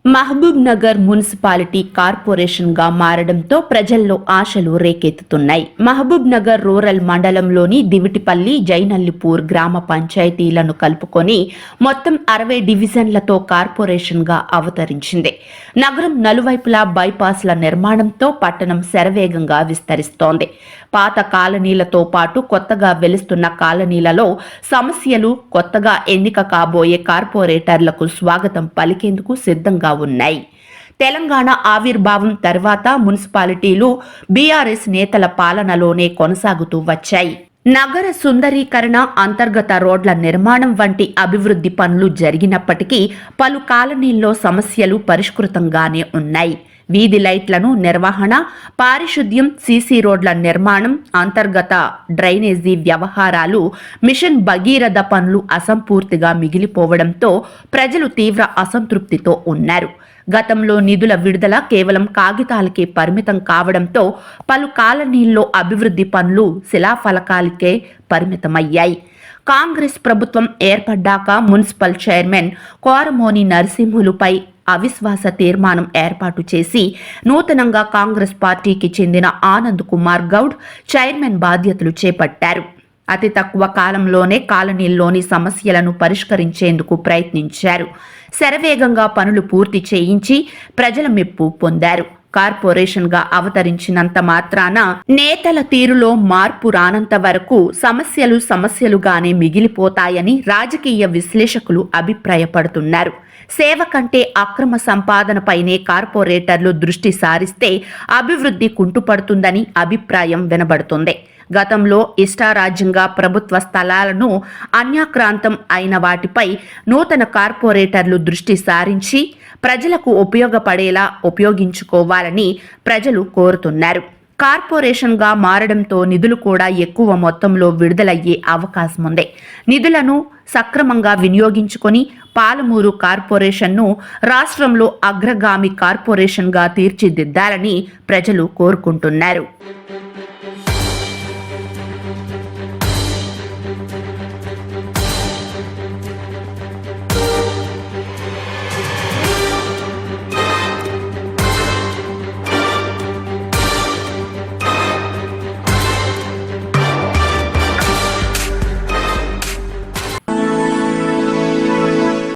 Mahabub Nagar municipality corporation గా మారడంతో ప్రజల్లో ఆశలు రేకెత్తుతున్నాయి. మహబూబ్ నగర్ రూరల్ మండలంలోని దివిటిపల్లి, జైనల్లిపూర్ గ్రామ పంచాయతీలను కలుపుకొని మొత్తం 60 డివిజన్లతో కార్పొరేషన్ గా అవతరించింది. నగరం నలువైపులా బైపాస్ల నిర్మాణంతో పట్టణం శరవేగంగా విస్తరిస్తోంది. పాత కాలనీలతో పాటు కొత్తగా వెలుస్తున్న కాలనీలలో సమస్యలు, కొత్తగా ఎన్నిక కాబోయే కార్పొరేటర్లకు స్వాగతం పలికేందుకు సిద్ధంగా ఉన్నాయి. తెలంగాణ ఆవిర్భావం తర్వాత మున్సిపాలిటీలు బీఆర్ఎస్ నేతల పాలనలోనే కొనసాగుతూ వచ్చాయి. నగర సుందరీకరణ, అంతర్గత రోడ్ల నిర్మాణం వంటి అభివృద్ధి పనులు జరిగినప్పటికీ పలు కాలనీల్లో సమస్యలు పరిష్కృతంగానే ఉన్నాయి. వీధి లైట్లను నిర్వహణ, పారిశుద్ధ్యం, సీసీ రోడ్ల నిర్మాణం, అంతర్గత డ్రైనేజీ వ్యవహారాలు, మిషన్ భగీరథ పనులు అసంపూర్తిగా మిగిలిపోవడంతో ప్రజలు తీవ్ర అసంతృప్తితో ఉన్నారు. గతంలో నిధుల విడుదల కేవలం కాగితాలకే పరిమితం కావడంతో పలు కాలనీల్లో అభివృద్ధి పనులు శిలాఫలకాలకే పరిమితమయ్యాయి. కాంగ్రెస్ ప్రభుత్వం ఏర్పడ్డాక మున్సిపల్ చైర్మన్ కోరమోని నరసింహులుపై అవిశ్వాస తీర్మానం ఏర్పాటు చేసి నూతనంగా కాంగ్రెస్ పార్టీకి చెందిన ఆనంద్ కుమార్ గౌడ్ చైర్మన్ బాధ్యతలు చేపట్టారు. అతి తక్కువ కాలంలోనే కాలనీల్లోని సమస్యలను పరిష్కరించేందుకు ప్రయత్నించారు. శరవేగంగా పనులు పూర్తి చేయించి ప్రజల మెప్పు పొందారు. కార్పొరేషన్ గా అవతరించినంత మాత్రాన నేతల తీరులో మార్పు రానంత వరకు సమస్యలుగానే మిగిలిపోతాయని రాజకీయ విశ్లేషకులు అభిప్రాయపడుతున్నారు. సేవ కంటే అక్రమ సంపాదనపైనే కార్పొరేటర్లు దృష్టి సారిస్తే అభివృద్ధి కుంటుపడుతుందని అభిప్రాయం వినబడుతుంది. గతంలో ఇష్టారాజ్యంగా ప్రభుత్వ స్థలాలను అన్యాక్రాంతం అయిన వాటిపై నూతన కార్పొరేటర్లు దృష్టి సారించి ప్రజలకు ఉపయోగపడేలా ఉపయోగించుకోవాలని ప్రజలు కోరుతున్నారు. కార్పొరేషన్ గా మారడంతో నిధులు కూడా ఎక్కువ మొత్తంలో విడుదలయ్యే అవకాశం ఉంది. నిధులను సక్రమంగా వినియోగించుకొని పాలమూరు కార్పొరేషన్ను రాష్ట్రంలో అగ్రగామి కార్పొరేషన్ గా తీర్చిదిద్దాలని ప్రజలు కోరుకుంటున్నారు.